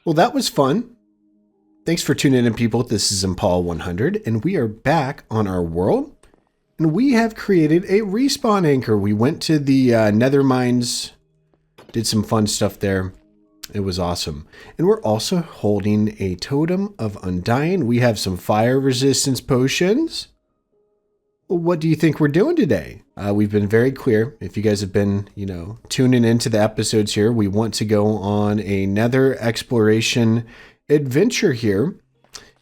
Well, that was fun. Thanks for tuning in, people. This is Impala100, and we are back on our world. And we have created a respawn anchor. We went to the nether mines, did some fun stuff there. It was awesome. And we're also holding a Totem of Undying. We have some fire resistance potions. What do you think we're doing today? We've been very clear. If you guys have been, tuning into the episodes here, we want to go on a nether exploration adventure here.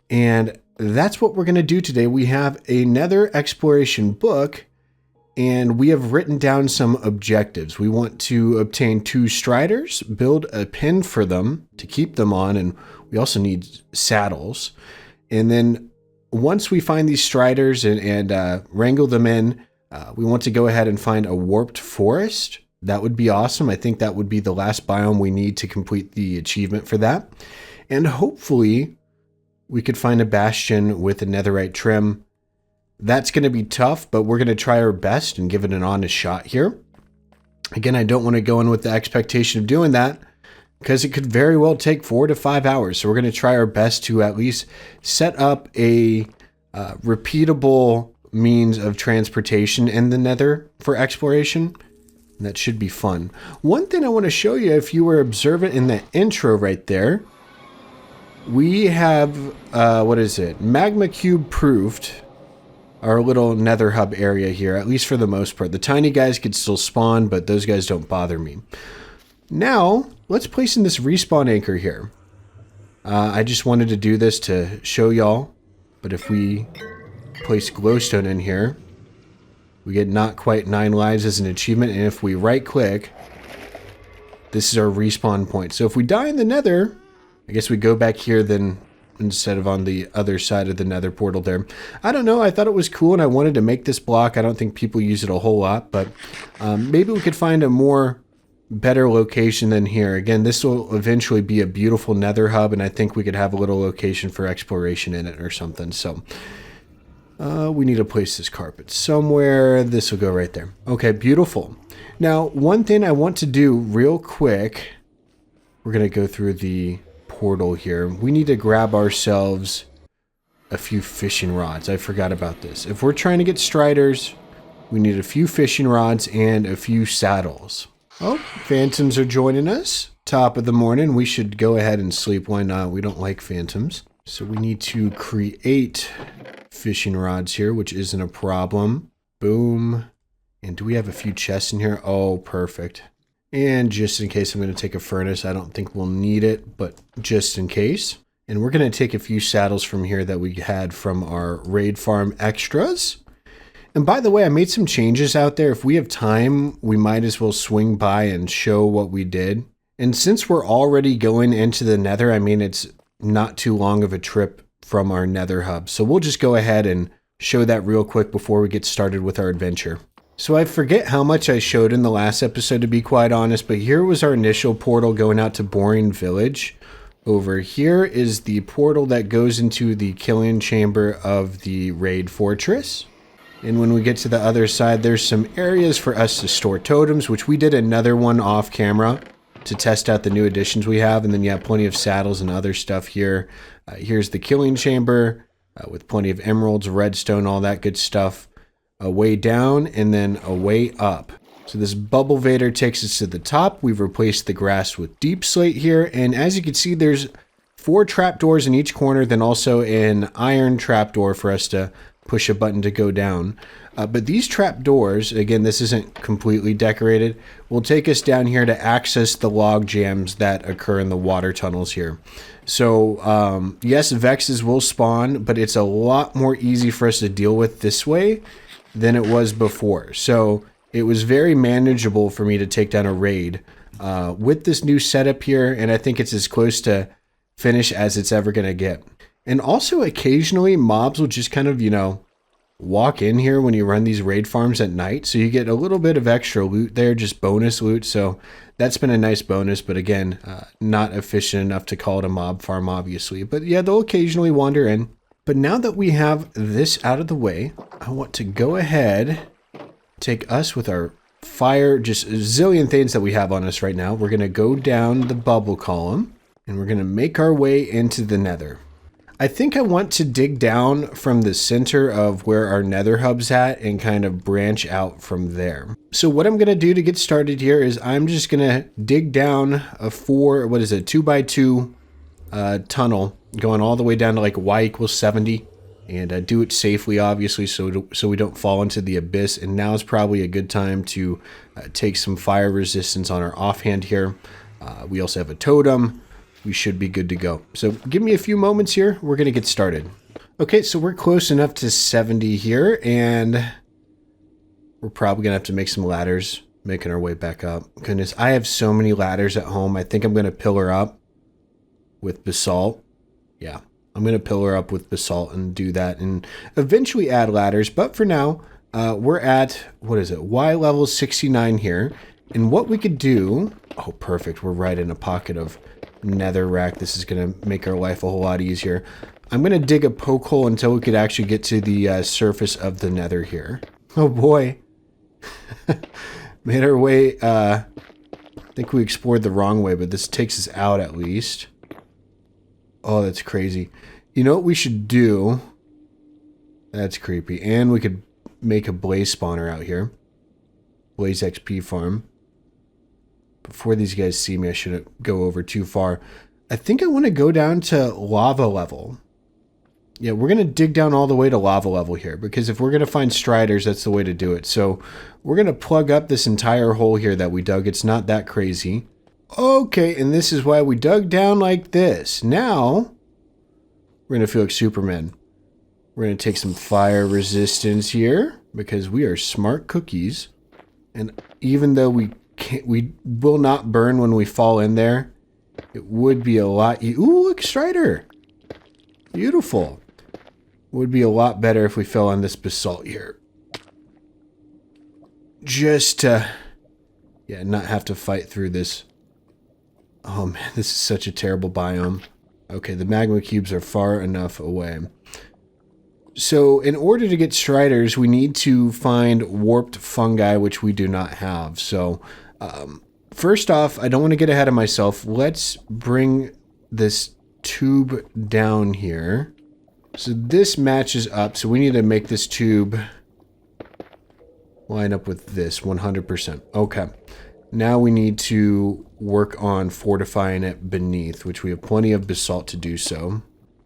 And that's what we're going to do today. We have a nether exploration book, and we have written down some objectives. We want to obtain 2 striders, build a pen for them to keep them on, and we also need saddles. And then once we find these striders and wrangle them in, we want to go ahead and find a warped forest. That would be awesome. I think that would be the last biome we need to complete the achievement for that. And hopefully we could find a bastion with a netherite trim. That's going to be tough, but we're going to try our best and give it an honest shot here. Again, I don't want to go in with the expectation of doing that, because it could very well take 4 to 5 hours. So we're going to try our best to at least set up a repeatable means of transportation in the nether for exploration. And that should be fun. One thing I want to show you, if you were observant in the intro right there, we have, magma cube proofed our little nether hub area here, at least for the most part. The tiny guys could still spawn, but those guys don't bother me. Now, let's place in this respawn anchor here. I just wanted to do this to show y'all, but if we place glowstone in here, we get not quite 9 lives as an achievement, and if we right click, this is our respawn point. So if we die in the nether, I guess we go back here then instead of on the other side of the nether portal there. I don't know, I thought it was cool and I wanted to make this block. I don't think people use it a whole lot, but maybe we could find a better location than here. Again, this will eventually be a beautiful nether hub, and I think we could have a little location for exploration in it or something. So we need to place this carpet somewhere. This will go right there. Okay, beautiful. Now, one thing I want to do real quick, we're going to go through the portal here. We need to grab ourselves a few fishing rods. I forgot about this. If we're trying to get striders, we need a few fishing rods and a few saddles. Oh, phantoms are joining us. Top of the morning. We should go ahead and sleep. Why not? We don't like phantoms. So we need to create fishing rods here, which isn't a problem. Boom. And do we have a few chests in here? Oh, perfect. And just in case, I'm going to take a furnace. I don't think we'll need it, but just in case. And we're going to take a few saddles from here that we had from our raid farm extras. And by the way, I made some changes out there. If we have time, we might as well swing by and show what we did. And since we're already going into the nether, I mean, it's not too long of a trip from our nether hub. So we'll just go ahead and show that real quick before we get started with our adventure. So I forget how much I showed in the last episode, to be quite honest, but here was our initial portal going out to Boring Village. Over here is the portal that goes into the killing chamber of the raid fortress. And when we get to the other side, there's some areas for us to store totems, which we did another one off camera to test out the new additions we have. And then you have plenty of saddles and other stuff here. Here's the killing chamber with plenty of emeralds, redstone, all that good stuff. A way down and then a way up. So this bubble vader takes us to the top. We've replaced the grass with deep slate here. And as you can see, there's 4 trapdoors in each corner, then also an iron trapdoor for us to push a button to go down. But these trapdoors, again, this isn't completely decorated, will take us down here to access the log jams that occur in the water tunnels here. So yes, Vexes will spawn, but it's a lot more easy for us to deal with this way than it was before. So it was very manageable for me to take down a raid with this new setup here, and I think it's as close to finish as it's ever going to get. And also occasionally mobs will just kind of, walk in here when you run these raid farms at night. So you get a little bit of extra loot there, just bonus loot. So that's been a nice bonus, but again, not efficient enough to call it a mob farm, obviously. But yeah, they'll occasionally wander in. But now that we have this out of the way, I want to go ahead, take us with our fire, just a zillion things that we have on us right now. We're going to go down the bubble column. And we're going to make our way into the nether. I think I want to dig down from the center of where our nether hub's at and kind of branch out from there. So what I'm going to do to get started here is I'm just going to dig down a 2x2 tunnel going all the way down to like y = 70 and do it safely, obviously, so we don't fall into the abyss. And now is probably a good time to take some fire resistance on our offhand here. We also have a totem. We should be good to go. So give me a few moments here. We're going to get started. Okay, so we're close enough to 70 here, and we're probably going to have to make some ladders, making our way back up. Goodness, I have so many ladders at home. I think I'm going to pillar up with basalt. Yeah, I'm going to pillar up with basalt and do that and eventually add ladders. But for now, we're at, what is it, Y level 69 here. And what we could do, oh, perfect. We're right in a pocket of nether rack. This is going to make our life a whole lot easier. I'm going to dig a poke hole until we could actually get to the surface of the nether here. Oh boy. Made our way, I think we explored the wrong way, but this takes us out at least. Oh, that's crazy. You know what we should do? That's creepy. And we could make a blaze spawner out here. Blaze XP farm. Before these guys see me, I shouldn't go over too far. I think I want to go down to lava level. Yeah, we're going to dig down all the way to lava level here, because if we're going to find striders, that's the way to do it. So we're going to plug up this entire hole here that we dug. It's not that crazy. Okay, and this is why we dug down like this. Now, we're going to feel like Superman. We're going to take some fire resistance here, because we are smart cookies. And even though we will not burn when we fall in there, it would be a lot... Ooh, look, strider! Beautiful. Would be a lot better if we fell on this basalt here. Just to, yeah, not have to fight through this. Oh man, this is such a terrible biome. Okay, the magma cubes are far enough away. So in order to get striders, we need to find warped fungi, which we do not have. So first off, I don't want to get ahead of myself. Let's bring this tube down here. So this matches up. So we need to make this tube line up with this 100%. Okay. Now we need to work on fortifying it beneath, which we have plenty of basalt to do so.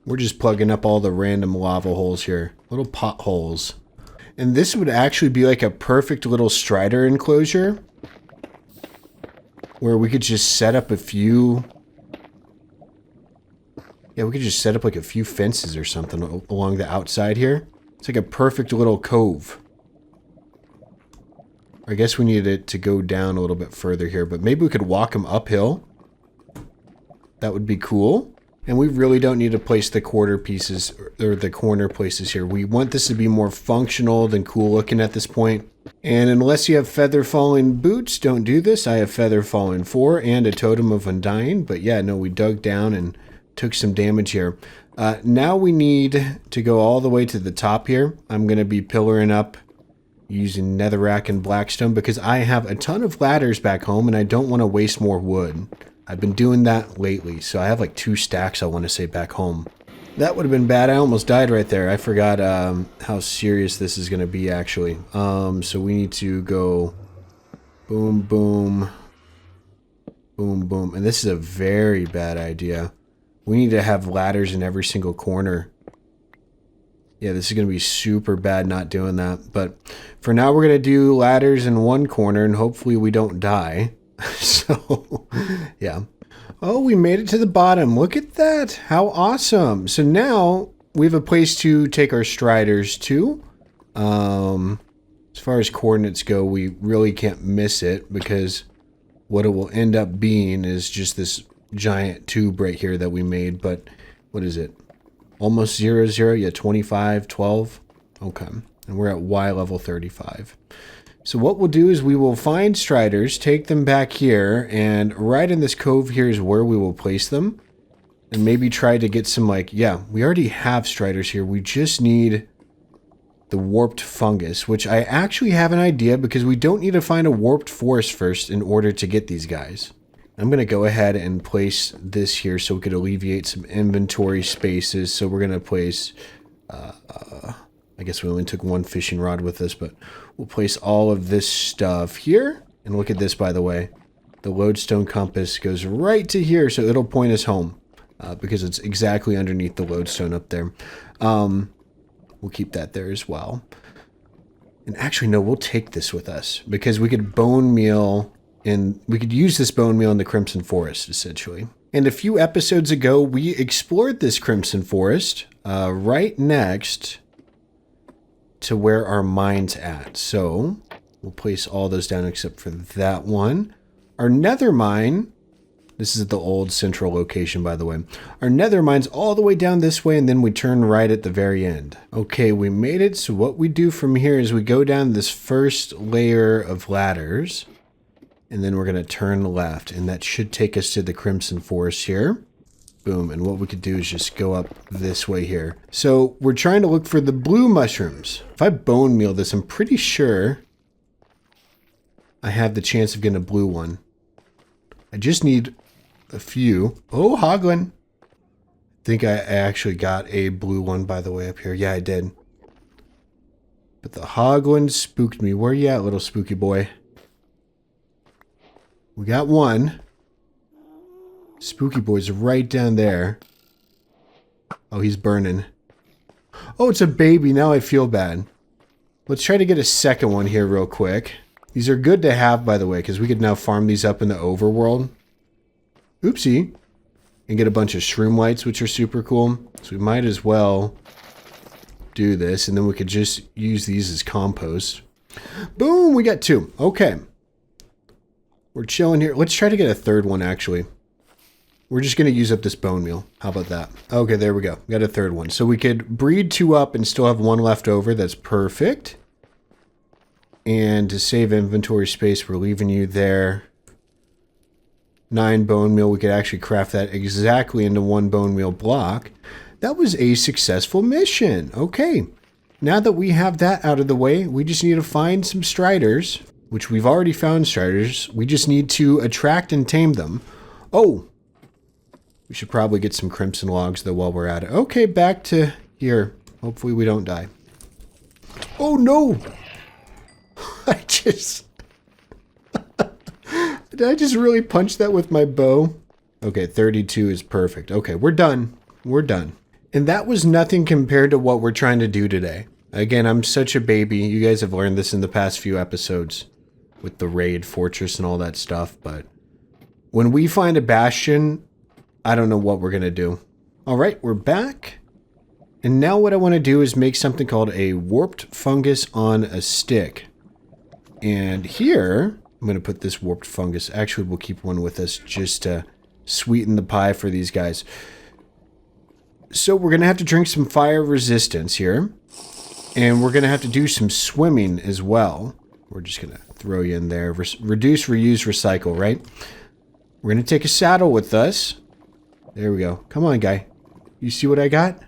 We're just plugging up all the random lava holes here. Little potholes. And this would actually be like a perfect little strider enclosure, where we could just set up a few... Yeah, we could just set up like a few fences or something along the outside here. It's like a perfect little cove. I guess we needed it to go down a little bit further here, but maybe we could walk them uphill. That would be cool. And we really don't need to place the quarter pieces or the corner places here. We want this to be more functional than cool looking at this point. And unless you have feather falling boots, don't do this. I have feather falling 4 and a totem of undying. But yeah, no, we dug down and took some damage here. Now we need to go all the way to the top here. I'm going to be pillaring up using netherrack and blackstone because I have a ton of ladders back home and I don't want to waste more wood. I've been doing that lately, so I have like 2 stacks I want to say back home. That would have been bad. I almost died right there. I forgot how serious this is going to be actually. So we need to go boom, boom, boom, boom. And this is a very bad idea. We need to have ladders in every single corner. Yeah, this is going to be super bad not doing that. But for now, we're going to do ladders in one corner, and hopefully we don't die. So, yeah. Oh, we made it to the bottom. Look at that. How awesome. So now we have a place to take our striders to. As far as coordinates go, we really can't miss it because what it will end up being is just this giant tube right here that we made. But what is it? Almost 0, 0. Yeah, 25, 12. Okay. And we're at Y level 35. So what we'll do is we will find striders, take them back here, and right in this cove here is where we will place them. And maybe try to get some like, yeah, we already have striders here. We just need the warped fungus, which I actually have an idea because we don't need to find a warped forest first in order to get these guys. I'm going to go ahead and place this here so we could alleviate some inventory spaces. So we're going to place, I guess we only took one fishing rod with us, but we'll place all of this stuff here. And look at this, by the way. The lodestone compass goes right to here, so it'll point us home because it's exactly underneath the lodestone up there. We'll keep that there as well. And actually, no, we'll take this with us because we could bone meal and we could use this bone meal in the Crimson Forest, essentially. And a few episodes ago, we explored this Crimson Forest right next to where our mine's at. So we'll place all those down except for that one. Our nether mine, this is at the old central location, by the way. Our nether mine's all the way down this way, and then we turn right at the very end. Okay, we made it. So what we do from here is we go down this first layer of ladders, and then we're going to turn left, and that should take us to the Crimson Forest here. Boom, and what we could do is just go up this way here. So we're trying to look for the blue mushrooms. If I bone meal this, I'm pretty sure I have the chance of getting a blue one. I just need a few. Oh, Hoglin. I think I actually got a blue one, by the way, up here. Yeah, I did. But the Hoglin spooked me. Where you at, little spooky boy? We got one. Spooky boy's right down there. Oh, he's burning. Oh, it's a baby. Now I feel bad. Let's try to get a second one here real quick. These are good to have, by the way, because we could now farm these up in the overworld. Oopsie. And get a bunch of shroom lights, which are super cool. So we might as well do this, and then we could just use these as compost. Boom, we got two. Okay. We're chilling here. Let's try to get a third one, actually. We're just going to use up this bone meal. How about that? Okay, there we go. Got a third one. So we could breed two up and still have one left over. That's perfect. And to save inventory space, we're leaving you there. 9 bone meal. We could actually craft that exactly into 1 bone meal block. That was a successful mission. Okay. Now that we have that out of the way, we just need to find some striders, which we've already found striders. We just need to attract and tame them. Oh, we should probably get some crimson logs, though, while we're at it. Okay, back to here. Hopefully we don't die. Oh, no. Did I just really punch that with my bow? Okay, 32 is perfect. Okay, we're done. We're done. And that was nothing compared to what we're trying to do today. Again, I'm such a baby. You guys have learned this in the past few episodes with the raid fortress and all that stuff. But when we find a bastion, I don't know what we're going to do. All right, we're back. And now what I want to do is make something called a warped fungus on a stick. And here, I'm going to put this warped fungus. Actually, we'll keep one with us just to sweeten the pie for these guys. So we're going to have to drink some fire resistance here. And we're going to have to do some swimming as well. We're just going to throw you in there. Reduce, reuse, recycle, right? We're going to take a saddle with us. There we go. Come on, guy. You see what I got?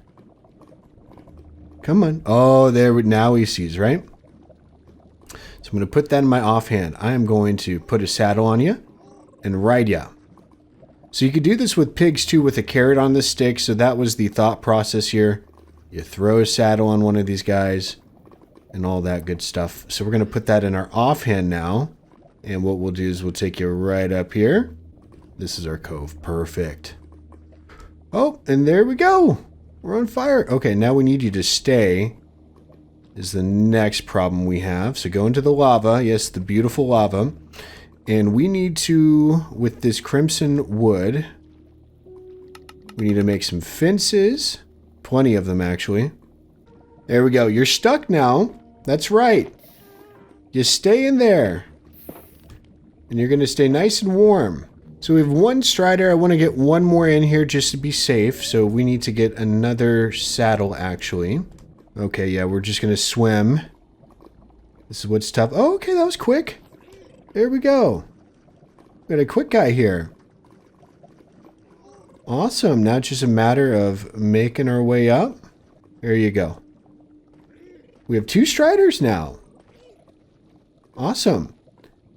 Come on. Oh, now he sees, right? So I'm going to put that in my offhand. I am going to put a saddle on you and ride you. So you could do this with pigs too, with a carrot on the stick. So that was the thought process here. You throw a saddle on one of these guys and all that good stuff. So we're going to put that in our offhand now. And what we'll do is we'll take you right up here. This is our cove. Perfect. Oh, and there we go. We're on fire. Okay, now we need you to stay is the next problem we have. So go into the lava. Yes, the beautiful lava. And we need to, with this crimson wood, we need to make some fences. Plenty of them, actually. There we go. You're stuck now. That's right. You stay in there. And you're going to stay nice and warm. So we have one strider. I want to get one more in here just to be safe. So we need to get another saddle, actually. Okay, yeah, we're just going to swim. This is what's tough. Oh, okay, that was quick. There we go. We got a quick guy here. Awesome. Now it's just a matter of making our way up. There you go. We have 2 striders now. Awesome.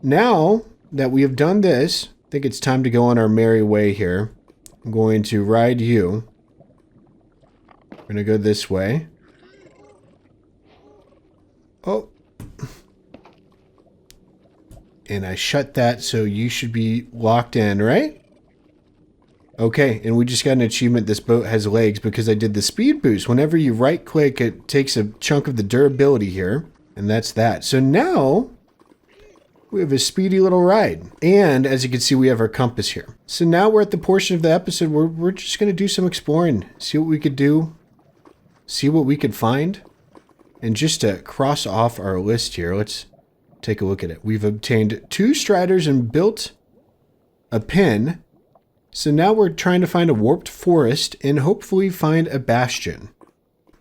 Now that we have done this, I think it's time to go on our merry way here. I'm going to ride you. We're going to go this way. Oh. And I shut that, so you should be locked in, right? Okay, and we just got an achievement. This boat has legs because I did the speed boost. Whenever you right-click, it takes a chunk of the durability here. And that's that. So now we have a speedy little ride. And as you can see, we have our compass here. So now we're at the portion of the episode where we're just going to do some exploring. See what we could do. See what we could find. And just to cross off our list here, let's take a look at it. We've obtained 2 striders and built a pen. So now we're trying to find a warped forest and hopefully find a bastion.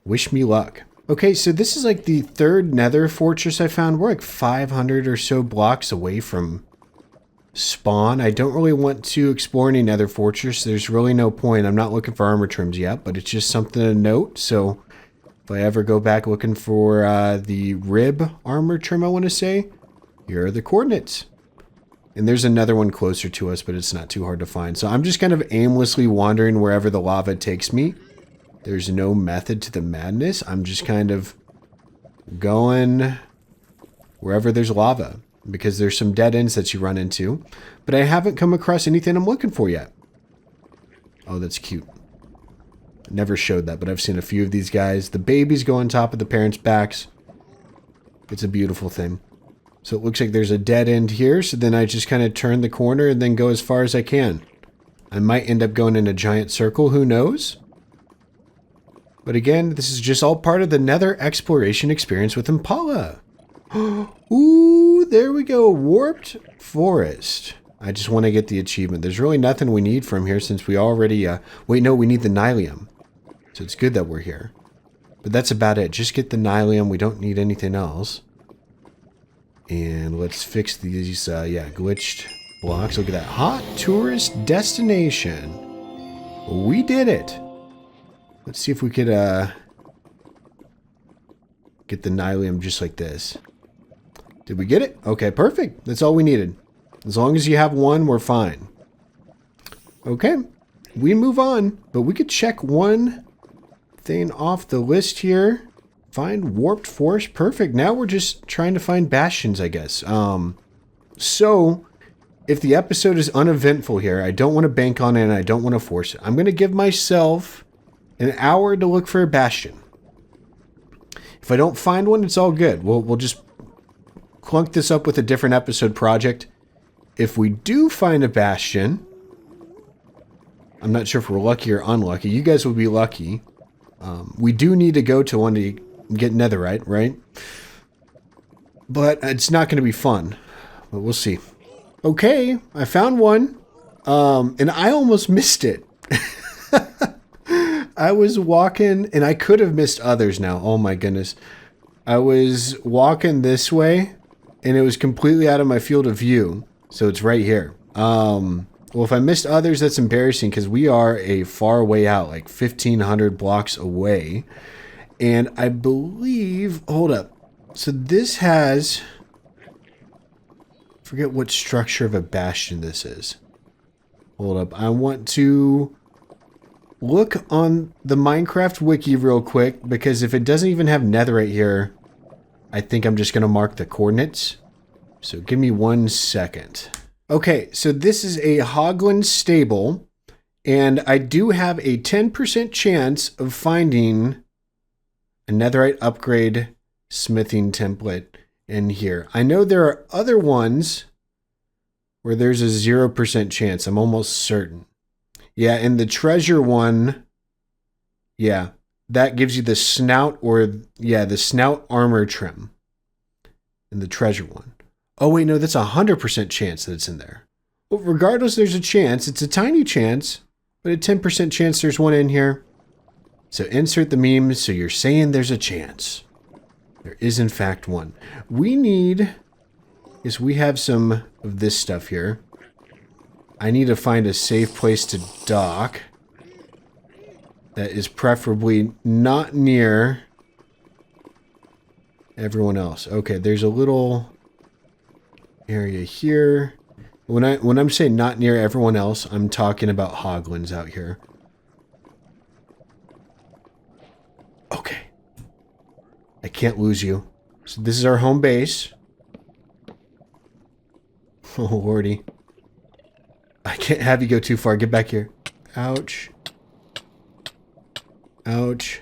Wish me luck. Okay, so this is like the 3rd nether fortress I found. We're like 500 or so blocks away from spawn. I don't really want to explore any nether fortress. There's really no point. I'm not looking for armor trims yet, but it's just something to note. So if I ever go back looking for the rib armor trim, I want to say, here are the coordinates. And there's another one closer to us, but it's not too hard to find. So I'm just kind of aimlessly wandering wherever the lava takes me. There's no method to the madness. I'm just kind of going wherever there's lava, because there's some dead ends that you run into. But I haven't come across anything I'm looking for yet. Oh, that's cute. Never showed that, but I've seen a few of these guys. The babies go on top of the parents' backs. It's a beautiful thing. So it looks like there's a dead end here. So then I just kind of turn the corner and then go as far as I can. I might end up going in a giant circle. Who knows? But again, this is just all part of the Nether exploration experience with Impala. Ooh, there we go. Warped forest. I just want to get the achievement. There's really nothing we need from here since we already... wait, no, we need the nylium. So it's good that we're here. But that's about it. Just get the nylium. We don't need anything else. And let's fix these, glitched blocks. Look at that. Hot tourist destination. We did it. Let's see if we could, get the nylium just like this. Did we get it? Okay, perfect. That's all we needed. As long as you have one, we're fine. Okay, we move on, but we could check one thing off the list here. Find warped forest. Perfect. Now we're just trying to find bastions, I guess. So if the episode is uneventful here, I don't want to bank on it and I don't want to force it. I'm going to give myself an hour to look for a bastion. If I don't find one, it's all good. We'll just clunk this up with a different episode project. If we do find a bastion, I'm not sure if we're lucky or unlucky. You guys will be lucky. We do need to go to one to get netherite, right? But it's not going to be fun. But we'll see. Okay, I found one. And I almost missed it. I was walking, and I could have missed others now. Oh my goodness. I was walking this way, and it was completely out of my field of view. So it's right here. Well, if I missed others, that's embarrassing because we are a far way out, like 1,500 blocks away. And I believe, hold up. So this has, forget what structure of a bastion this is. Hold up. I want to look on the Minecraft wiki real quick, because if it doesn't even have netherite here, I think I'm just going to mark the coordinates. So give me 1 second. Okay, so this is a Hoglin stable, and I do have a 10% chance of finding a Netherite Upgrade Smithing Template in here. I know there are other ones where there's a 0% chance. I'm almost certain. Yeah, and the treasure one, yeah, that gives you the snout the snout armor trim in the treasure one. Oh, wait, no, that's a 100% chance that it's in there. Well, regardless, there's a chance. It's a tiny chance, but a 10% chance there's one in here. So insert the memes. So you're saying there's a chance. There is, in fact, one. We have some of this stuff here. I need to find a safe place to dock that is preferably not near everyone else. Okay, there's a little area here. When I'm saying not near everyone else, I'm talking about hoglins out here. Okay. I can't lose you. So this is our home base. Oh, lordy. I can't have you go too far. Get back here. Ouch. Ouch.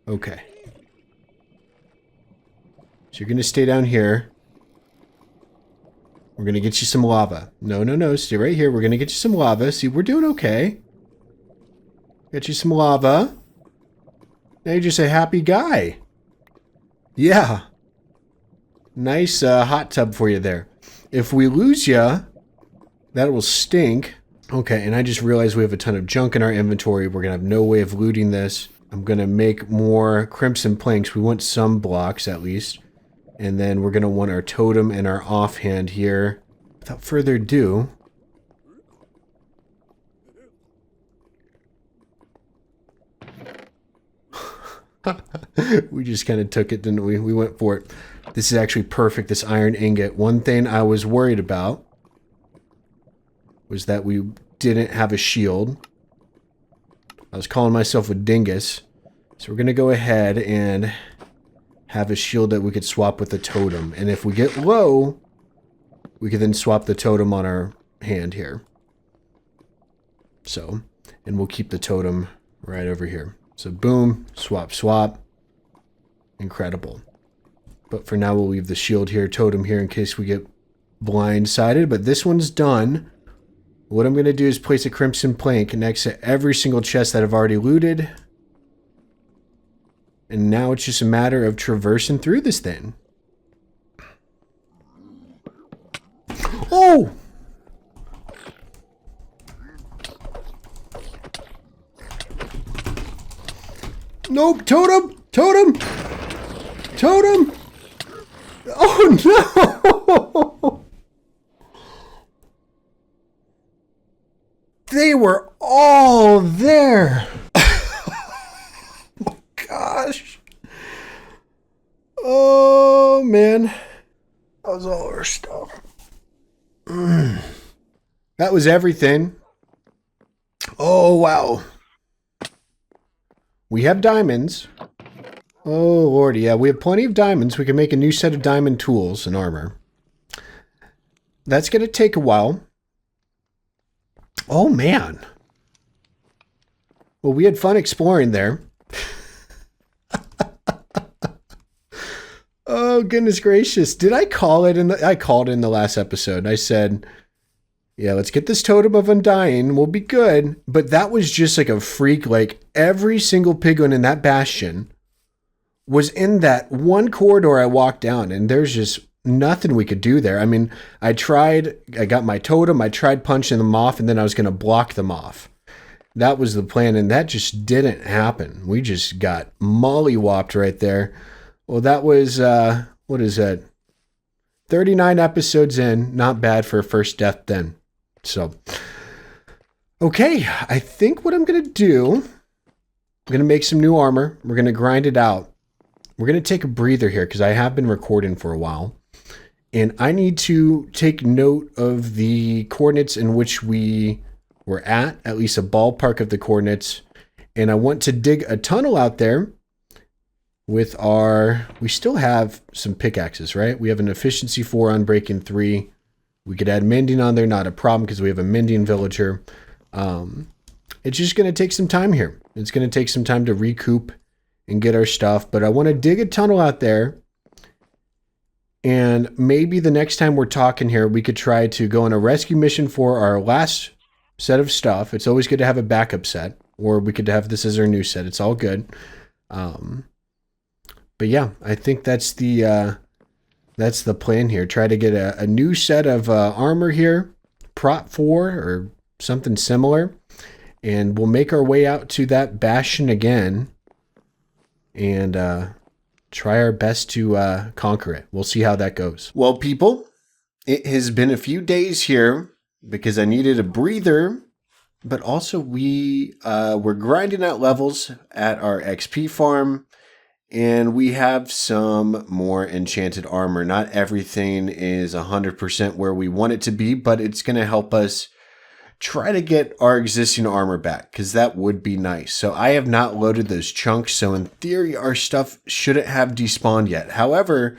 Okay. So you're going to stay down here. We're going to get you some lava. No, no, no. Stay right here. We're going to get you some lava. See, we're doing okay. Get you some lava. Now you're just a happy guy. Yeah. Nice hot tub for you there. If we lose you, that will stink. Okay, and I just realized we have a ton of junk in our inventory. We're going to have no way of looting this. I'm going to make more crimson planks. We want some blocks at least. And then we're going to want our totem and our offhand here. Without further ado... we just kind of took it, didn't we? We went for it. This is actually perfect, this iron ingot. One thing I was worried about was that we didn't have a shield. I was calling myself a dingus. So we're going to go ahead and have a shield that we could swap with a totem. And if we get low, we can then swap the totem on our hand here. So, and we'll keep the totem right over here. So boom, swap, swap. Incredible. But for now, we'll leave the shield here, totem here in case we get blindsided. But this one's done. What I'm going to do is place a crimson plank next to every single chest that I've already looted. And now it's just a matter of traversing through this thing. Oh! Nope, totem! Totem! Totem! Oh no! They were all there! Oh gosh. Oh man. That was all our stuff. That was everything. Oh wow. We have diamonds. Oh lord, yeah, we have plenty of diamonds. We can make a new set of diamond tools and armor. That's going to take a while. Oh man. Well, we had fun exploring there. Oh goodness gracious. Did I call it I called it in the last episode. I said, yeah, let's get this Totem of Undying. We'll be good. But that was just like a freak. Like every single piglin in that bastion was in that one corridor I walked down, and there's just nothing we could do there. I mean, I got my totem, I tried punching them off, and then I was going to block them off. That was the plan, and that just didn't happen. We just got mollywopped right there. Well, that was, what is that? 39 episodes in. Not bad for a first death then. So, okay, I think what I'm going to do, I'm going to make some new armor. We're going to grind it out. We're going to take a breather here because I have been recording for a while. And I need to take note of the coordinates in which we were at least a ballpark of the coordinates. And I want to dig a tunnel out there with we still have some pickaxes, right? We have an efficiency 4 on breaking 3. We could add mending on there, not a problem because we have a mending villager. It's just going to take some time here. It's going to take some time to recoup and get our stuff, but I want to dig a tunnel out there, and maybe the next time we're talking here, we could try to go on a rescue mission for our last set of stuff. It's always good to have a backup set, or we could have this as our new set. It's all good. But yeah, I think that's the plan here. Try to get a new set of armor here, prop 4 or something similar, and we'll make our way out to that bastion again and try our best to conquer it. We'll see how that goes. Well, people, it has been a few days here because I needed a breather, but also we were grinding out levels at our XP farm, And we have some more enchanted armor. Not everything is 100% where we want it to be, but it's going to help us try to get our existing armor back, because that would be nice. So I have not loaded those chunks, so in theory our stuff shouldn't have despawned yet. However,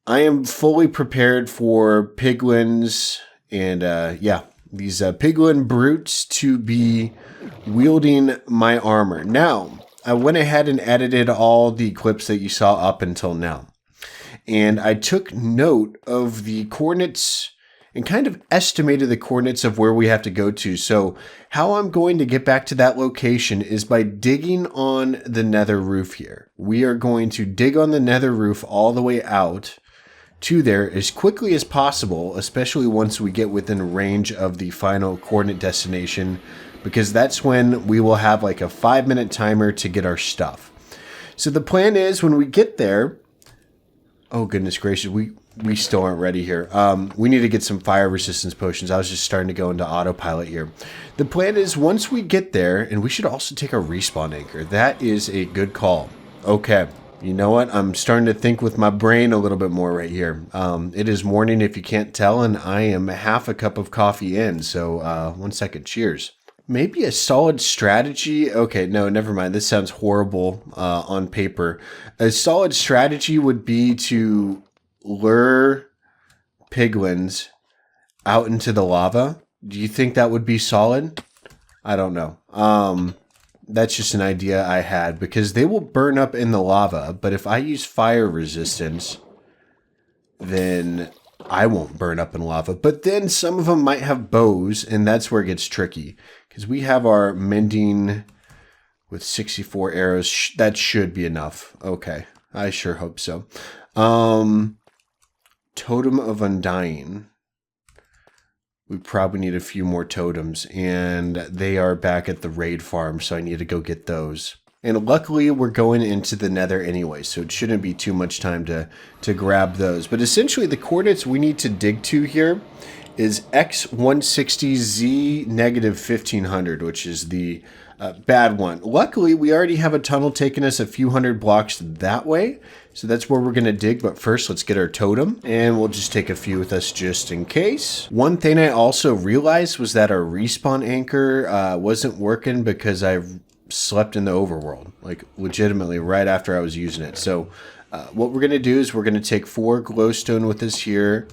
I am fully prepared for piglins and these piglin brutes to be wielding my armor. Now, I went ahead and edited all the clips that you saw up until now, and I took note of the coordinates and kind of estimated the coordinates of where we have to go to. So how I'm going to get back to that location is by digging on the nether roof here. We are going to dig on the nether roof all the way out to there as quickly as possible, especially once we get within range of the final coordinate destination, because that's when we will have like a 5-minute timer to get our stuff. So the plan is when we get there, oh goodness gracious, we still aren't ready here. We need to get some fire resistance potions. I was just starting to go into autopilot here. The plan is once we get there, and we should also take a respawn anchor. That is a good call. Okay. You know what? I'm starting to think with my brain a little bit more right here. It is morning if you can't tell, and I am half a cup of coffee in. So 1 second. Cheers. Maybe a solid strategy. Okay, no, never mind. This sounds horrible on paper. A solid strategy would be to lure piglins out into the lava. Do you think that would be solid? I don't know. That's just an idea I had, because they will burn up in the lava, but if I use fire resistance, then I won't burn up in lava. But then some of them might have bows, and that's where it gets tricky, because we have our mending with 64 arrows. That should be enough. Okay, I sure hope so. Totem of Undying. We probably need a few more totems, and they are back at the raid farm, so I need to go get those. And luckily, we're going into the nether anyway, so it shouldn't be too much time to grab those. But essentially, the coordinates we need to dig to here is X160Z negative 1500, which is the bad one. Luckily, we already have a tunnel taking us a few hundred blocks that way, so that's where we're going to dig. But first, let's get our totem, and we'll just take a few with us just in case. One thing I also realized was that our respawn anchor wasn't working because I slept in the overworld, like legitimately right after I was using it. So what we're going to do is we're going to take 4 glowstone with us here,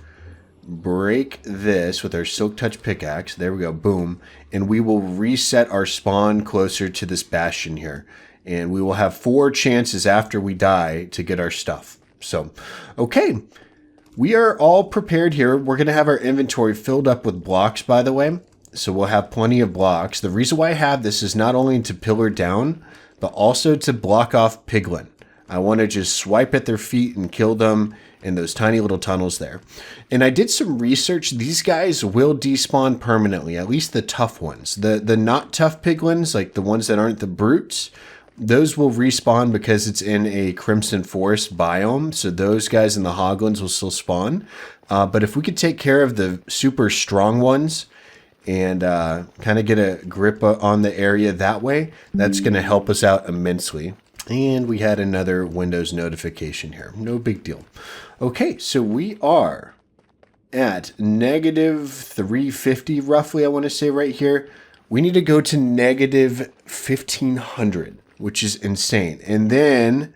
break this with our silk touch pickaxe. There we go. Boom. And we will reset our spawn closer to this bastion here. And we will have 4 chances after we die to get our stuff. So, okay. We are all prepared here. We're going to have our inventory filled up with blocks, by the way. So we'll have plenty of blocks. The reason why I have this is not only to pillar down, but also to block off piglin. I want to just swipe at their feet and kill them in those tiny little tunnels there. And I did some research. These guys will despawn permanently, at least the tough ones. The not tough piglins, like the ones that aren't the brutes, those will respawn because it's in a Crimson Forest biome. So those guys and the hoglins will still spawn. But if we could take care of the super strong ones and kind of get a grip on the area that way, that's going to help us out immensely. And we had another Windows notification here. No big deal. Okay, so we are at negative 350 roughly, I want to say right here. We need to go to negative 1500, which is insane. And then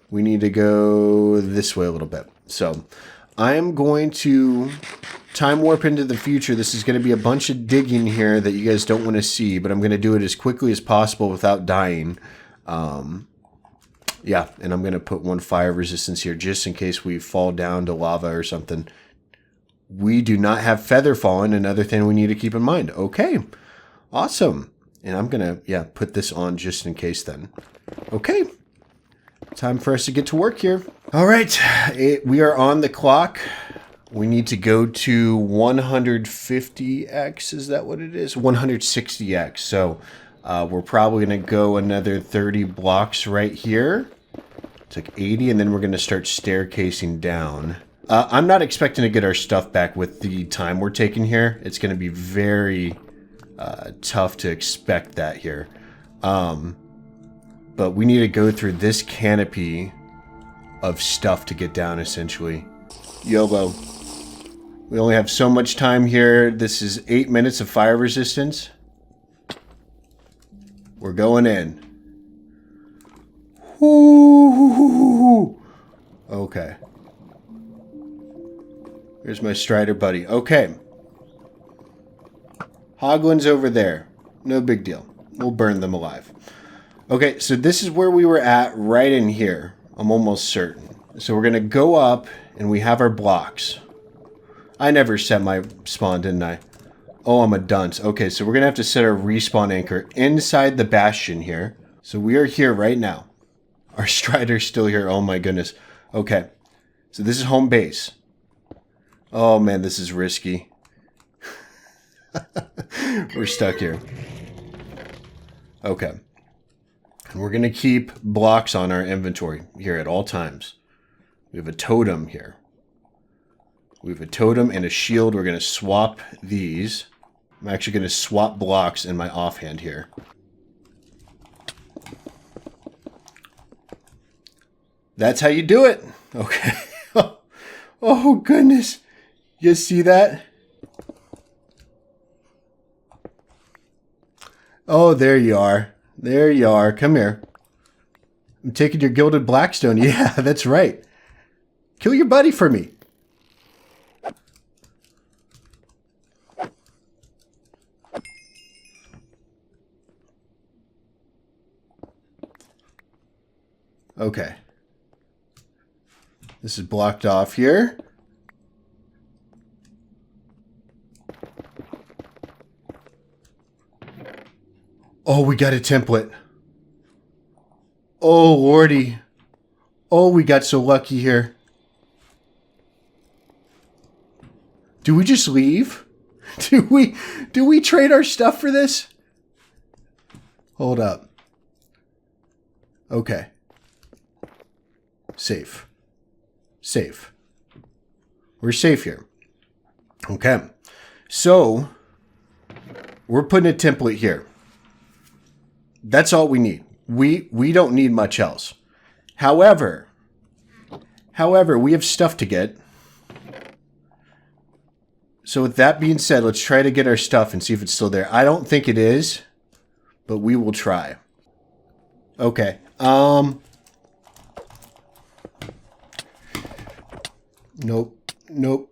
we need to go this way a little bit. So I am going to time warp into the future. This is going to be a bunch of digging here that you guys don't want to see, but I'm going to do it as quickly as possible without dying. Yeah, and I'm going to put 1 fire resistance here just in case we fall down to lava or something. We do not have feather falling, another thing we need to keep in mind. Okay, awesome. And I'm going to, put this on just in case then. Okay, time for us to get to work here. All right, we are on the clock. We need to go to 150x, is that what it is? 160x, so we're probably going to go another 30 blocks right here. It's like 80, and then we're going to start staircasing down. I'm not expecting to get our stuff back with the time we're taking here. It's going to be very tough to expect that here. But we need to go through this canopy of stuff to get down, essentially. YOLO. We only have so much time here. This is 8 minutes of fire resistance. We're going in. Ooh. Okay. Here's my Strider buddy. Okay. Hoglin's over there. No big deal. We'll burn them alive. Okay, so this is where we were at, right in here. I'm almost certain. So we're going to go up, and we have our blocks. I never set my spawn, didn't I? Oh, I'm a dunce. Okay, so we're going to have to set our respawn anchor inside the Bastion here. So we are here right now. Our Strider's still here. Oh my goodness. Okay, so this is home base. Oh man, this is risky. We're stuck here. Okay. And we're going to keep blocks on our inventory here at all times. We have a totem here. We have a totem and a shield. We're going to swap these. I'm actually going to swap blocks in my offhand here. That's how you do it. Okay. Oh, goodness. You see that? Oh, there you are. There you are. Come here. I'm taking your gilded blackstone. Yeah, that's right. Kill your buddy for me. Okay. This is blocked off here. Oh, we got a template. Oh, lordy. Oh, we got so lucky here. Do we just leave? Do we trade our stuff for this? Hold up. Okay. Safe. Safe. We're safe here. Okay. So, we're putting a template here. That's all we need. We don't need much else. However, we have stuff to get. So with that being said, let's try to get our stuff and see if it's still there. I don't think it is, but we will try. Okay. Nope. Nope.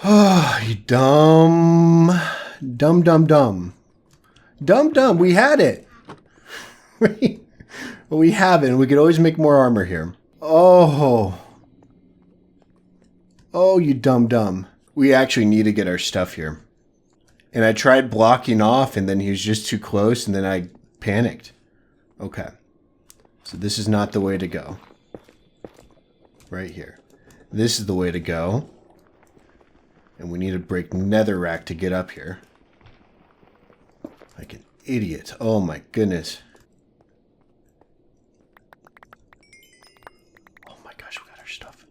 Oh, you dumb. Dumb. We had it. We haven't. We could always make more armor here. Oh. Oh, you dumb. We actually need to get our stuff here. And I tried blocking off, and then he was just too close, and then I panicked. Okay. So this is not the way to go. Right here. This is the way to go. And we need to break netherrack to get up here. Like an idiot. Oh my goodness. Oh my gosh, we got our stuff.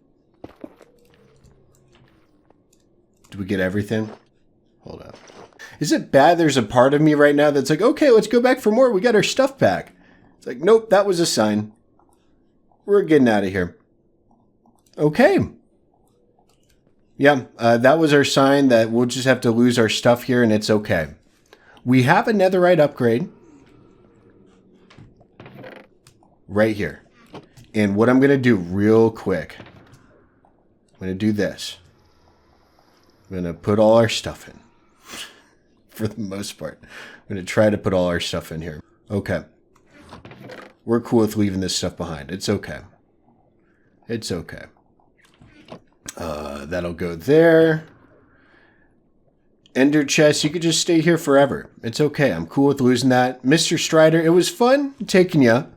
Did we get everything? Hold up. Is it bad there's a part of me right now that's like, okay, let's go back for more. We got our stuff back. It's like, nope, that was a sign. We're getting out of here. Okay. Yeah, that was our sign that we'll just have to lose our stuff here, and it's okay. We have a netherite upgrade right here. And what I'm going to do real quick, I'm going to do this. I'm going to put all our stuff in. For the most part. I'm going to try to put all our stuff in here. Okay. We're cool with leaving this stuff behind. It's okay. It's okay. That'll go there. Ender chest, you could just stay here forever. It's okay. I'm cool with losing that. Mr. Strider, it was fun taking you.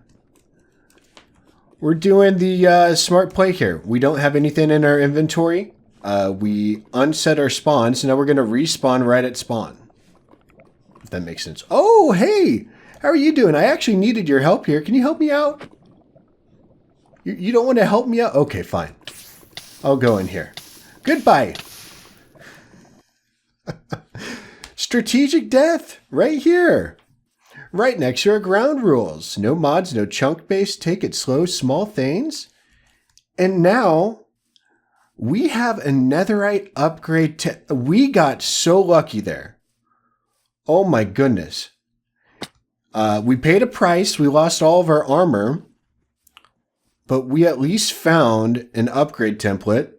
We're doing the smart play here. We don't have anything in our inventory. We unset our spawn, so now we're going to respawn right at spawn. If that makes sense. Oh, hey! How are you doing? I actually needed your help here. Can you help me out? You don't want to help me out? Okay, fine. I'll go in here. Goodbye. Strategic death right here. Right next to our ground rules. No mods, no chunk base, take it slow, small things. And now we have a netherite upgrade. We got so lucky there. Oh my goodness. We paid a price. We lost all of our armor. But we at least found an upgrade template.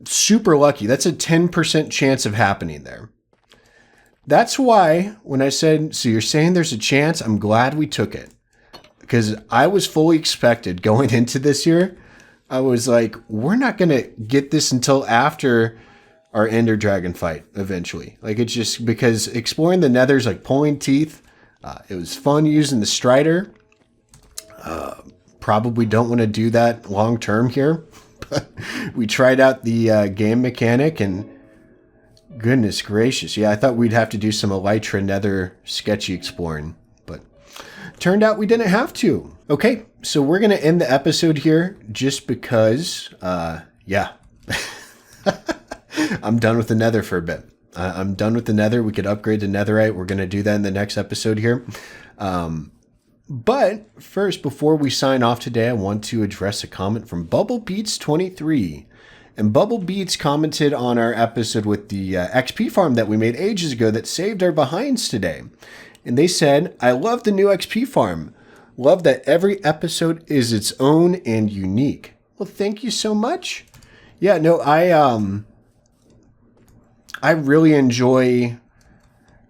Super lucky. That's a 10% chance of happening there. That's why when I said, so you're saying there's a chance, I'm glad we took it. Because I was fully expected going into this year. I was like, we're not going to get this until after our Ender Dragon fight eventually. Like, it's just because exploring the Nether's like pulling teeth. It was fun using the Strider. Probably don't want to do that long term here. But we tried out the game mechanic and goodness gracious. Yeah, I thought we'd have to do some Elytra Nether sketchy exploring. But turned out we didn't have to. Okay, so we're going to end the episode here just because, yeah. I'm done with the Nether for a bit. I'm done with the Nether. We could upgrade to Netherite. We're going to do that in the next episode here. But first, before we sign off today, I want to address a comment from BubbleBeats23. And BubbleBeats commented on our episode with the XP farm that we made ages ago that saved our behinds today. And they said, I love the new XP farm. Love that every episode is its own and unique. Well, thank you so much. Yeah, no, I really enjoy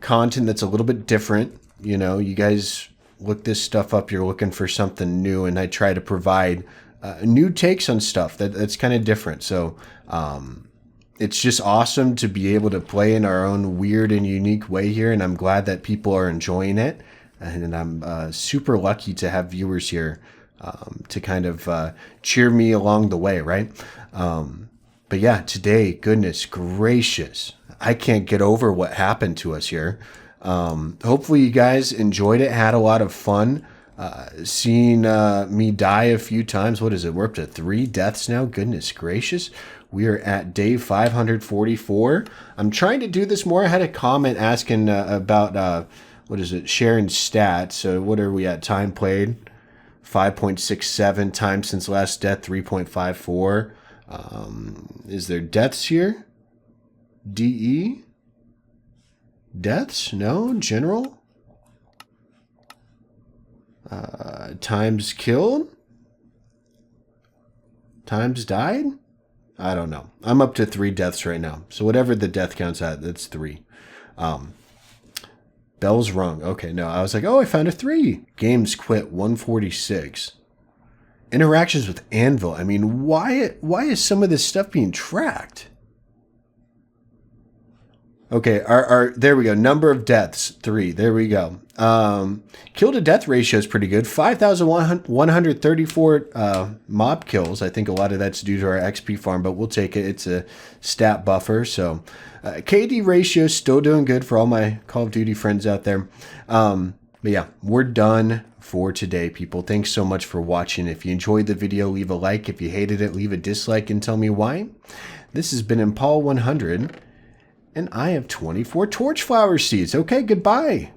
content that's a little bit different. You know, you guys look this stuff up, you're looking for something new, and I try to provide new takes on stuff that's kind of different. So it's just awesome to be able to play in our own weird and unique way here, and I'm glad that people are enjoying it. And I'm super lucky to have viewers here to kind of cheer me along the way, right? But yeah, today, goodness gracious, I can't get over what happened to us here. Hopefully you guys enjoyed it, had a lot of fun. Seeing me die a few times. What is it? We're up to 3 deaths now. Goodness gracious. We are at day 544. I'm trying to do this more. I had a comment asking about, what is it? Sharing stats. So what are we at? Time played, 5.67. Time since last death, 3.54. Is there deaths here? DE? Deaths? No? General? Times killed? Times died? I don't know. I'm up to 3 deaths right now. So whatever the death counts at, that's 3. Bells rung. Okay, no. I was like, oh, I found a 3. Games quit, 146. Interactions with Anvil. I mean, why is some of this stuff being tracked? Okay, there we go. Number of deaths, 3. There we go. Kill to death ratio is pretty good. 5,134 mob kills. I think a lot of that's due to our XP farm, but we'll take it. It's a stat buffer. So KD ratio is still doing good for all my Call of Duty friends out there. But yeah, we're done for today, people. Thanks so much for watching. If you enjoyed the video, leave a like. If you hated it, leave a dislike and tell me why. This has been Impal 100. And I have 24 torch flower seeds. Okay, goodbye.